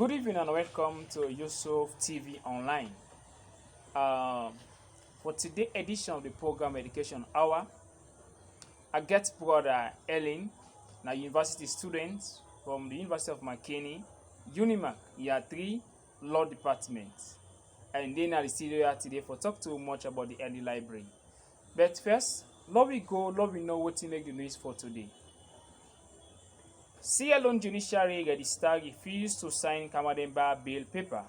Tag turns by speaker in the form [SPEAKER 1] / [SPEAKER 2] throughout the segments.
[SPEAKER 1] Good evening and welcome to Yusuf TV Online. Um, for today's edition of the program Education Hour, I get brother Ellie, a university student from the University of McKinney, UNIMAK, Year 3, Law Department. And then at the studio here today for talk too much about the Ellie Library. But first, let we know what to make the news for today. Sierra Leone Judiciary Register refused to sign Kamara bail paper.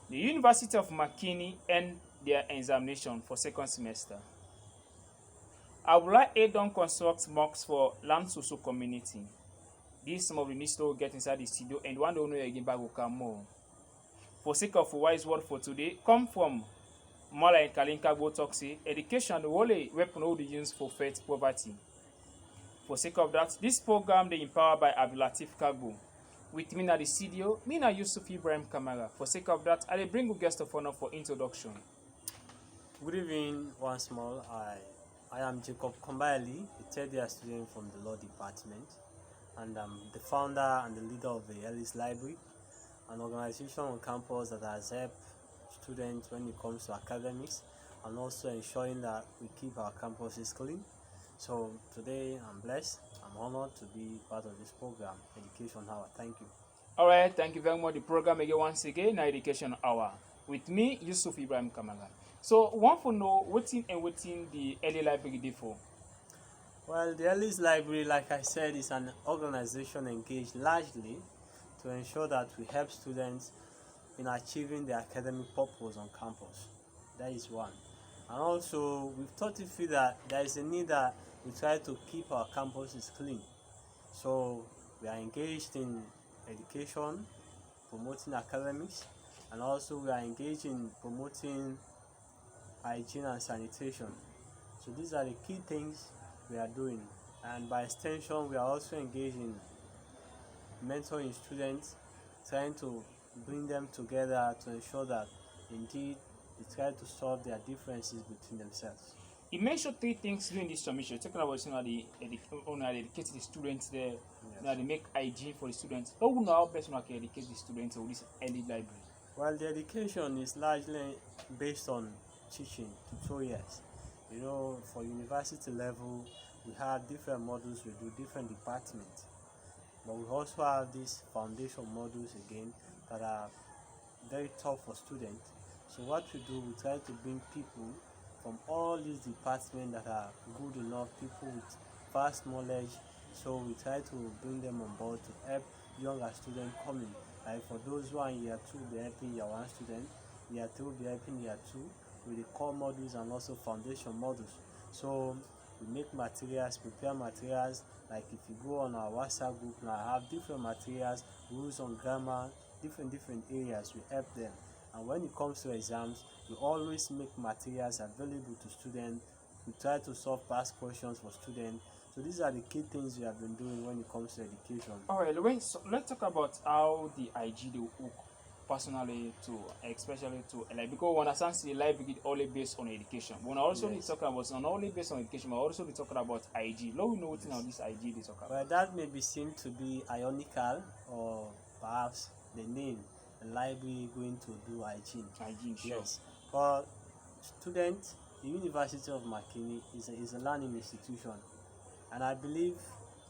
[SPEAKER 1] The University of McKinney end their examination for second semester. Abula Edon constructs mosques for Lamsusu community. This some of the news to get inside the studio and one don't know again back will come more. For sake of a wise word for today, come from Mala and Kalinka go talk say education the only weapon all the use for fight poverty. For sake of that, this program they empowered by Abdulatif Kagbo. With me at the studio, me na Yusuf Ibrahim Kamara. For sake of that, I bring a guest of honor for introduction.
[SPEAKER 2] Good evening once more. I am Jacob Kamara, a third-year student from the Law Department, and I'm the founder and the leader of the Ellie's Library, an organization on campus that has helped students when it comes to academics and also ensuring that we keep our campuses clean. So today I'm blessed, I'm honored to be part of this program, Education Hour. Thank you.
[SPEAKER 1] All right, thank you very much. The program again once again, Education Hour. With me, Yusuf Ibrahim Kamara. So, want to know what's the Ellie Library do for?
[SPEAKER 2] Well, the Ellie's Library, like I said, is an organization engaged largely to ensure that we help students in achieving their academic purpose on campus. That is one. And also, we've thought to feel that there is a need that we try to keep our campuses clean. So, we are engaged in education, promoting academics, and also we are engaged in promoting hygiene and sanitation. So these are the key things we are doing, and by extension we are also engaged in mentoring students, trying to bring them together to ensure that indeed they try to solve their differences between themselves.
[SPEAKER 1] You mentioned three things during this submission. Talking about the educate the students there, they make hygiene for the students. How will know how best we can educate the students of this Ellie Library?
[SPEAKER 2] Well, the education is largely based on teaching tutorials. You know, for university level, we have different modules, we do different departments. But we also have these foundation modules again that are very tough for students. So what we do, we try to bring people from all these departments that are good enough, people with vast knowledge. So we try to bring them on board to help younger students coming. Like for those who are in year 2, we'll be helping year 1 student, year 3 will be helping year 2 with the core modules and also foundation modules. So we make materials, prepare materials, like if you go on our WhatsApp group now, I have different materials, rules on grammar, different areas, we help them. And when it comes to exams, we always make materials available to students. We try to solve past questions for students. So these are the key things we have been doing when it comes to education.
[SPEAKER 1] All right, let's talk about how the IG they hook personally to, especially to like because when I say the library only based on education. When I also be talking about not only based on education, but also be talking about IG. Let we know what now this IG they talk about.
[SPEAKER 2] Well, that may be seen to be ironical, or perhaps the name, the library going to do hygiene.
[SPEAKER 1] Hygiene, sure.
[SPEAKER 2] Yes, but students, the University of McKinney is a learning institution. And I believe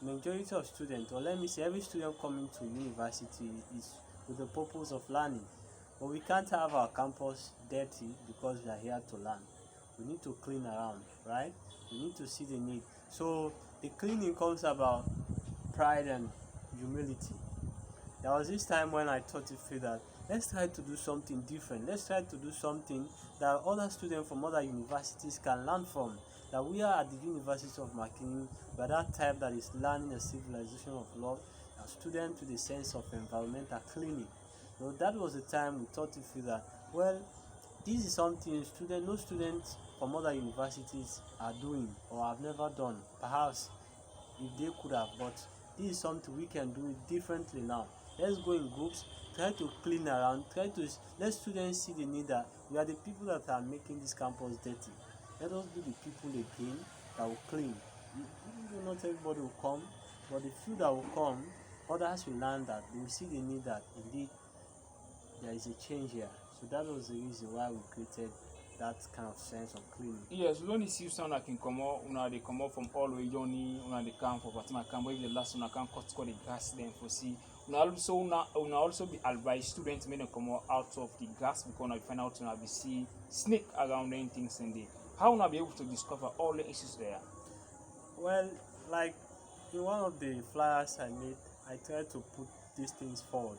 [SPEAKER 2] majority of students, or let me say every student coming to university is with the purpose of learning. But we can't have our campus dirty because we are here to learn. We need to clean around, right? We need to see the need. So the cleaning comes about pride and humility. There was this time when I thought to feel that let's try to do something different. Let's try to do something that other students from other universities can learn from. That we are at the University of McKinney, but that type that is learning a civilization of law, a student with a sense of environmental cleaning. So that was the time we thought to feel that, well, this is something no students from other universities are doing or have never done. Perhaps if they could have, but this is something we can do it differently now. Let's go in groups, try to clean around, let students see the need that we are the people that are making this campus dirty. Let us be the people again that will clean. Not everybody will come, but the few that will come, others will learn that they will see the need that indeed there is a change here. So that was the reason why we created that kind of sense of cleaning.
[SPEAKER 1] Yes, we only see someone that can come out, they come out from all the way journey, they come for Fatima come, but if the last one can cut the gas then for see. Una also be advise students when they come out of the gas because we find out be see snake around and things in there. How will be able to discover all the issues there?
[SPEAKER 2] Well, like in one of the flyers I made, I tried to put these things forward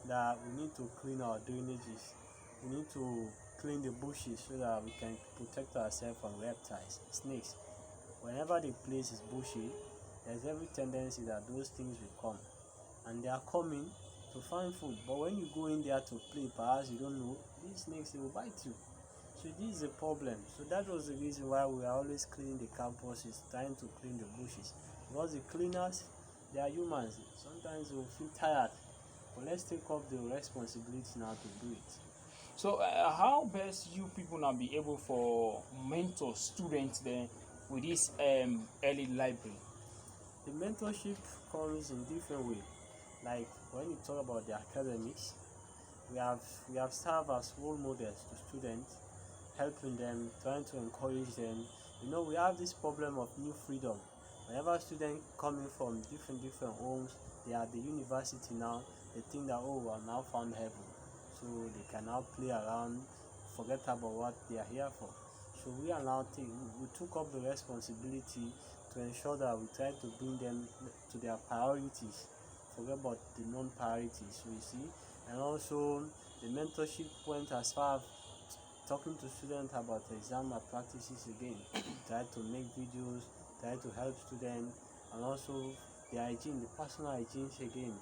[SPEAKER 2] that we need to clean our drainages, we need to clean the bushes so that we can protect ourselves from reptiles, snakes. Whenever the place is bushy, there's every tendency that those things will come, and they are coming to find food. But when you go in there to play, perhaps you don't know these snakes, they will bite you. So this is a problem. So that was the reason why we are always cleaning the campuses, trying to clean the bushes. Because the cleaners, they are humans. Sometimes they will feel tired. But let's take up the responsibility now to do it.
[SPEAKER 1] So how best you people now be able for mentor students then with this early library?
[SPEAKER 2] The mentorship comes in different ways. Like when you talk about the academics, we have served as role models to students, helping them, trying to encourage them. We have this problem of new freedom. Whenever students coming from different homes, they are at the university now, they think that, oh, I now found heaven. So they can now play around, forget about what they are here for. So we are now we took up the responsibility to ensure that we try to bring them to their priorities, forget about the non-priorities, so you see. And also the mentorship went as far as talking to students about exam malpractices again, try to make videos, try to help students, and also the hygiene, the personal hygiene again,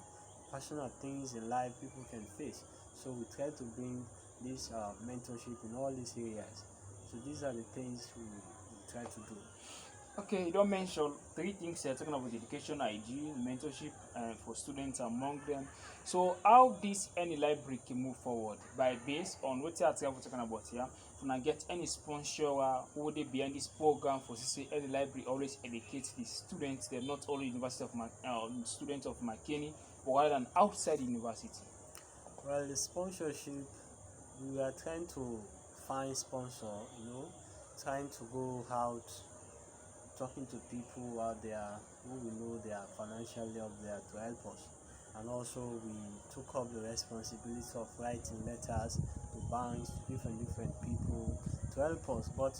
[SPEAKER 2] personal things in life people can face. So we try to bring this mentorship in all these areas. So these are the things we try to do.
[SPEAKER 1] Okay, you don't mention three things here talking about education, hygiene, mentorship for students among them. So how this any library can move forward by based on what you are talking about here. When I get any sponsor who would they behind this program for CC any library always educate the students, they're not only University of students of McKinney, but rather than outside the university.
[SPEAKER 2] Well, the sponsorship, we are trying to find sponsor, trying to go out, talking to people out there who we know they are financially up there to help us. And also we took up the responsibility of writing letters to banks, different people to help us. But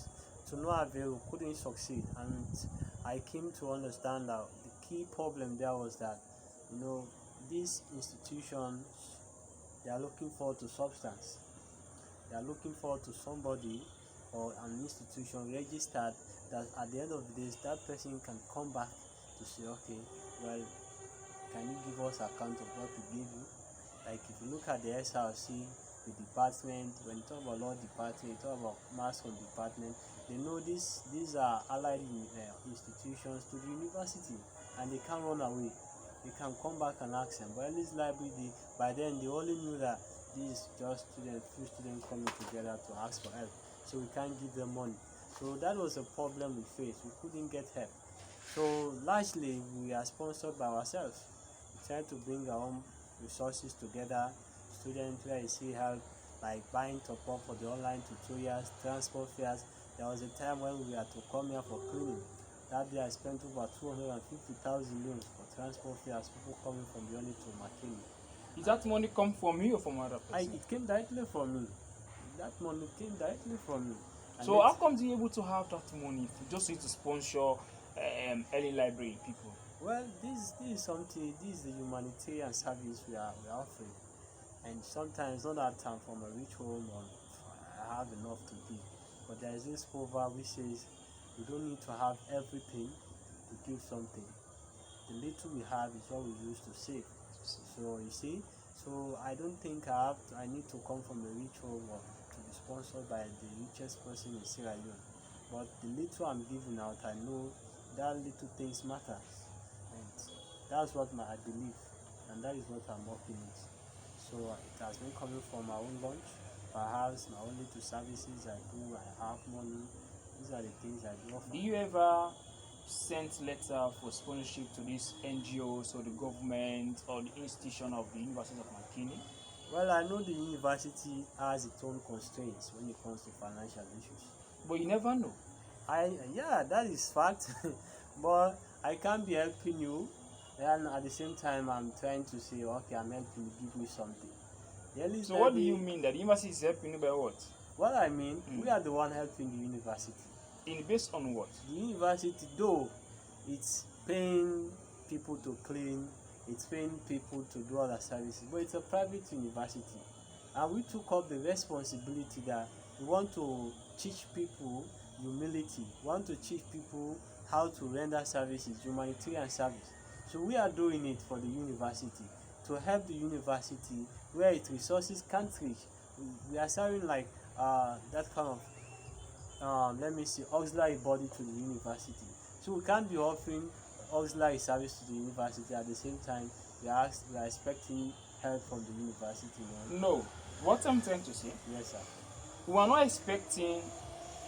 [SPEAKER 2] to no avail, we couldn't succeed. And I came to understand that the key problem there was that, these institutions, they are looking forward to substance. They are looking forward to somebody or an institution registered that at the end of the day that person can come back to say, okay, well, can you give us account of what we gave you? Like if you look at the SRC, the department, when you talk about law department, you talk about mass com department, they know these are allied institutions to the university, and they can't run away. They can come back and ask them. But in this library, by then they only knew that these just few students coming together to ask for help, so we can't give them money. So that was a problem we faced. We couldn't get help. So largely we are sponsored by ourselves. We try to bring our own resources together. Students where you see help, like buying top up for the online tutorials, transport fares. There was a time when we had to come here for cleaning. That day I spent over 250,000 loans for transport fares, people coming from Yoni to McKinney.
[SPEAKER 1] Is that money come from you or from other person?
[SPEAKER 2] It came directly from me. That money came directly from me. And
[SPEAKER 1] So how come you able to have that money if you just need to sponsor early library people?
[SPEAKER 2] Well, this is something. This is the humanitarian service we are offering, and sometimes not that time from a rich home or I have enough to give, but there is this proverb which says we don't need to have everything to give something. The little we have is what we use to save. So you see, so I don't think I need to come from a rich home or to be sponsored by the richest person in Sierra Leone. But the little I'm giving out, I know that little things matter, and that's what I believe, and that is what I'm working with. So it has been coming from my own lunch, perhaps my own little services I do. I have money. These are the things I do offer.
[SPEAKER 1] Do you ever sent letter for sponsorship to these NGOs or the government or the institution of the University of Makini?
[SPEAKER 2] Well, I know the university has its own constraints when it comes to financial issues.
[SPEAKER 1] But you never know.
[SPEAKER 2] Yeah, that is fact. But I can't be helping you, and at the same time, I'm trying to say, okay, I'm helping you, give me something.
[SPEAKER 1] So what do you mean that the university is helping you by what?
[SPEAKER 2] What I mean, we are the one helping the university.
[SPEAKER 1] In based on what?
[SPEAKER 2] The university, though, it's paying people to clean, it's paying people to do other services, but it's a private university, and we took up the responsibility that we want to teach people humility, we want to teach people how to render services, humanitarian service. So we are doing it for the university to help the university where its resources can't reach. We are serving like that kind of let me see, auxiliary body to the university. So we can't be offering auxiliary service to the university at the same time we are expecting help from the university.
[SPEAKER 1] No. What I'm trying to say,
[SPEAKER 2] Yes, sir.
[SPEAKER 1] we are not expecting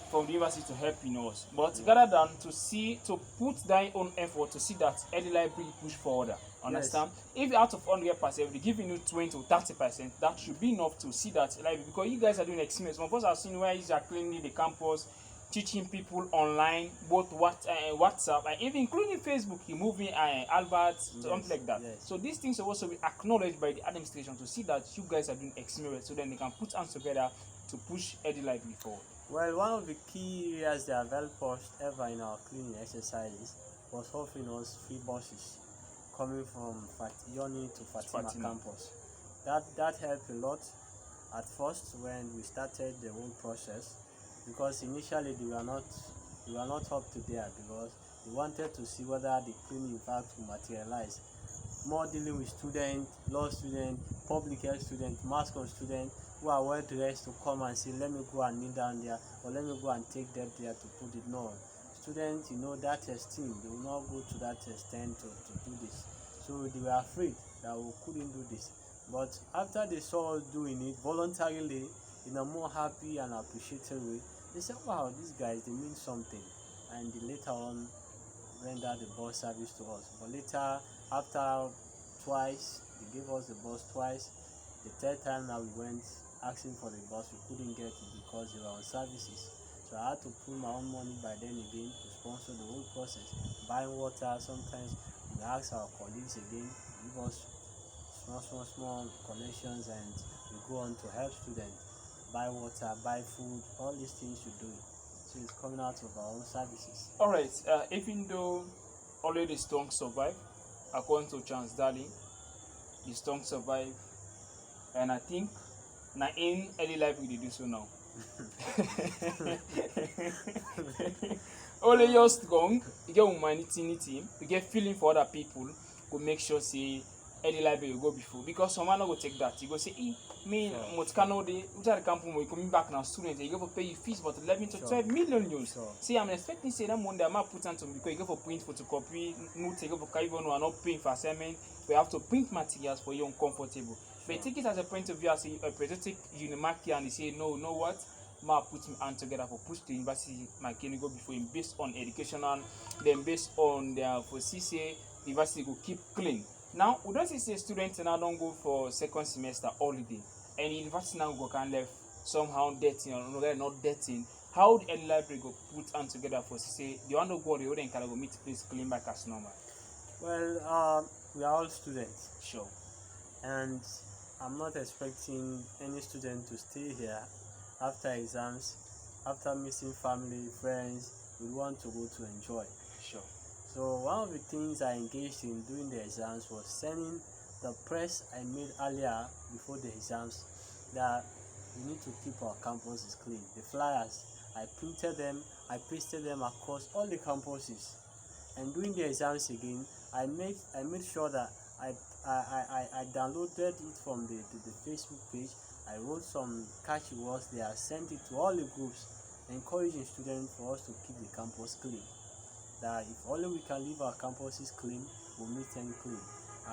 [SPEAKER 1] from the university to help in us, but rather than to put their own effort to see that Ellie library push forward. Understand? If out of 100%, they're giving you 20 to 30%, that should be enough to see that library, because you guys are doing experiments. Some of us have seen where you are cleaning the campus, teaching people online, both WhatsApp and even including Facebook, removing Albert, something like that.
[SPEAKER 2] Yes.
[SPEAKER 1] So these things are also be acknowledged by the administration to see that you guys are doing experiments, so then they can put hands together to push Ellie library forward.
[SPEAKER 2] Well, one of the key areas that have helped us ever in our cleaning exercises was offering us free buses coming from Yoni to Fatima campus. That helped a lot at first when we started the whole process, because initially they were not up to there, because we wanted to see whether the cleaning in fact will materialize. More dealing with students, law students, public health students, mass comm students who are well dressed to come and say, let me go and kneel down there, or let me go and take them there to put it. No, students, that esteem, they will not go to that extent to do this. So they were afraid that we couldn't do this. But after they saw us doing it voluntarily in a more happy and appreciative way, they said, wow, these guys, they mean something. And they later on rendered the bus service to us. But later, after twice, they gave us the bus twice. The third time now we went asking for the bus, we couldn't get it because they were on services. So I had to put my own money by then again to sponsor the whole process. Buying water, sometimes we ask our colleagues again, give us small collections, and we go on to help students buy water, buy food, all these things you do. So it's coming out of our own services.
[SPEAKER 1] Alright, even though only the strong survive, according to Charles Darling, the strong survive, and I think na in Ellie library they do so now. Only you're strong, you get humanity, you get feeling for other people, go make sure say Ellie library will go before, because someone not go take that. You go say, me what can all day, which are the campus we coming back now students, you go for pay you fees but 11 to 12 million euros. See, I'm expecting say that one day I might put on to, because you go for print photocopy, no take up for even are not paying for assignment, we have to print materials for you uncomfortable. But take it as a point of view as a patriotic UNIMAK, and they say, no, know what? Ma put me hand together for push the university Makini go before him based on educational, then based on their for CCA, the university go keep clean. Now, we don't see students now don't go for second semester holiday, and the university now go can left somehow dating or not dating. How the Ellie library go put hand together for CCA? The one who go the other can go meet place clean back as normal.
[SPEAKER 2] Well, we are all students.
[SPEAKER 1] Sure.
[SPEAKER 2] And I'm not expecting any student to stay here after exams, after missing family, friends. We want to go to enjoy.
[SPEAKER 1] Sure.
[SPEAKER 2] So one of the things I engaged in during the exams was sending the press I made earlier before the exams that we need to keep our campuses clean. The flyers, I printed them, I pasted them across all the campuses. And during the exams again, I made sure that I downloaded it from the Facebook page. I wrote some catchy words there, I sent it to all the groups, encouraging students for us to keep the campus clean. That if only we can leave our campuses clean, we'll meet them clean.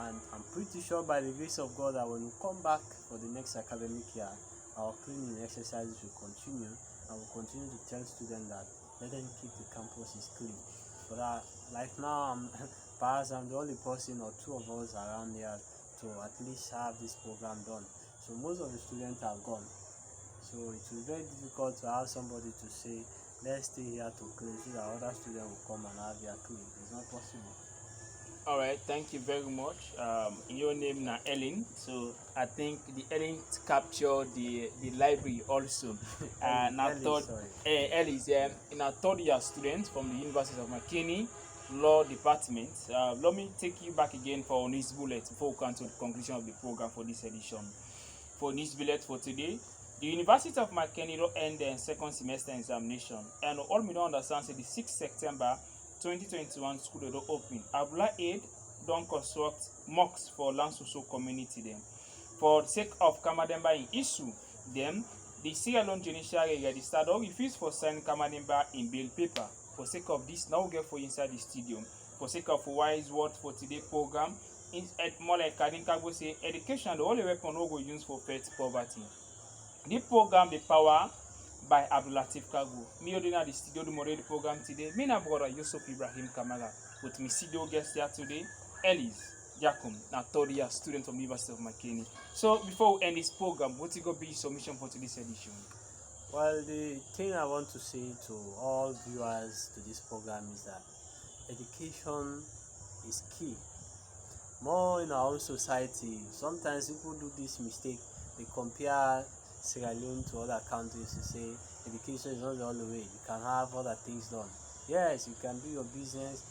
[SPEAKER 2] And I'm pretty sure by the grace of God that when we come back for the next academic year, our cleaning exercises will continue, and we'll continue to tell students that let them keep the campuses clean. for that. Like now, I'm perhaps I'm the only person or two of us around here to at least have this program done. So most of the students are gone. So it will be very difficult to have somebody to say, let's stay here to clean so that other students will come and have their clean. It's not possible.
[SPEAKER 1] All right, thank you very much. Your name now Ellen, so I think the Ellen captured the library also. And I thought Ellie is in a third year student from the University of McKinney Law Department. Let me take you back again for news bullet before we come to the conclusion of the program for this edition. For news bullet for today, the University of McKinney will end their second semester examination, and all we don't understand is the 6th September 2021 school will open. Abula Aid don't construct mocks for Lansuso community them. For the sake of Kamademba in issue, them the Sierra Leone judiciary registered or refused for signing Kamademba in bail paper. For sake of this, now we get for inside the studio. For sake of wise word for today program, more like Kadinka say education the only weapon we go use for fight poverty. The program the power by Abdulatif Kago. Me ordinary the studio to moderate the program today. Me na brother Yusuf Ibrahim Kamara with me studio guest here today, Ellie Jacob, a third year student from the University of McKinney. So before we end this program, what is going to be your submission for today's edition?
[SPEAKER 2] Well, the thing I want to say to all viewers to this program is that education is key. More in our own society, sometimes people do this mistake. They compare Sierra Leone to other countries to say education is not the only way. You can have other things done. Yes, you can do your business,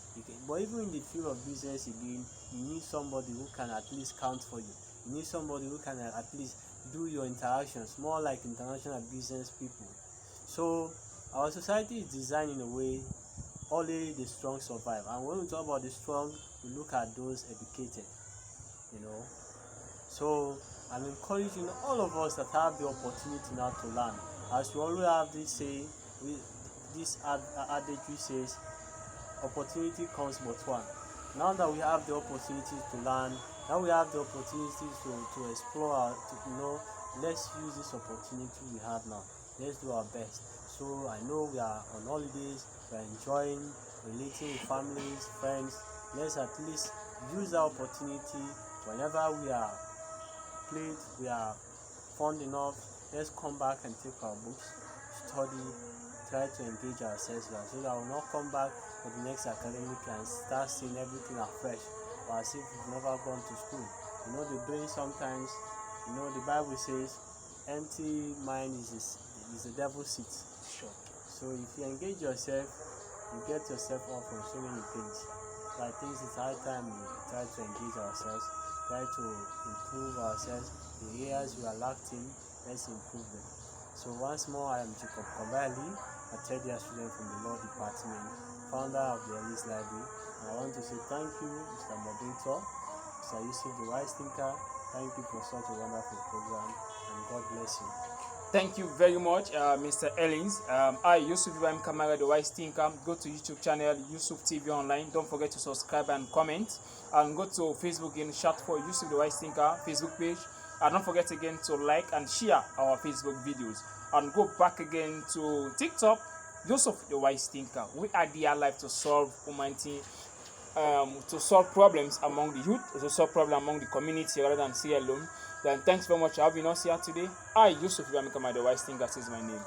[SPEAKER 2] but even in the field of business again, you need somebody who can at least count for you. You need somebody who can at least do your interactions, more like international business people. So our society is designed in a way only the strong survive. And when we talk about the strong, we look at those educated, So I'm encouraging all of us that have the opportunity now to learn. As we always have this say, this adage which says, opportunity comes but one. Now that we have the opportunity to learn, now we have the opportunity to explore, let's use this opportunity we have now. Let's do our best. So I know we are on holidays, we are enjoying, relating with families, friends. Let's at least use that opportunity whenever we are played, we are fond enough. Let's come back and take our books, study, try to engage ourselves well, so that we'll not come back for the next academic year and start seeing everything afresh, or as if we've never gone to school. The brain sometimes, the Bible says, empty mind is the devil's seat.
[SPEAKER 1] Sure.
[SPEAKER 2] So if you engage yourself, you get yourself off from so many things. So I think it's high time we try to engage ourselves, try to improve ourselves. The areas we are lacking, let's improve them. So once more, I am Jacob Kamara, a third year student from the Law Department, founder of the Ellie's Library. And I want to say thank you, Mr. Moderator, Mr. Yusuf, the Wise Thinker. Thank you for such a wonderful program, and God bless you.
[SPEAKER 1] Thank you very much, Mr. Ellings. I, Yusuf Ibrahim Kamara, the Wise Thinker. Go to YouTube channel, Yusuf TV Online. Don't forget to subscribe and comment. And go to Facebook and search for Yusuf the Wise Thinker Facebook page. And don't forget again to like and share our Facebook videos. And go back again to TikTok, Yusuf the Wise Thinker. We are there live to solve humanity, to solve problems among the youth, to solve problems among the community rather than Sierra Leone. Then thanks very much for having us here today. I, Yusuf Ibrahim Kamara, the Wise Thinker, is my name.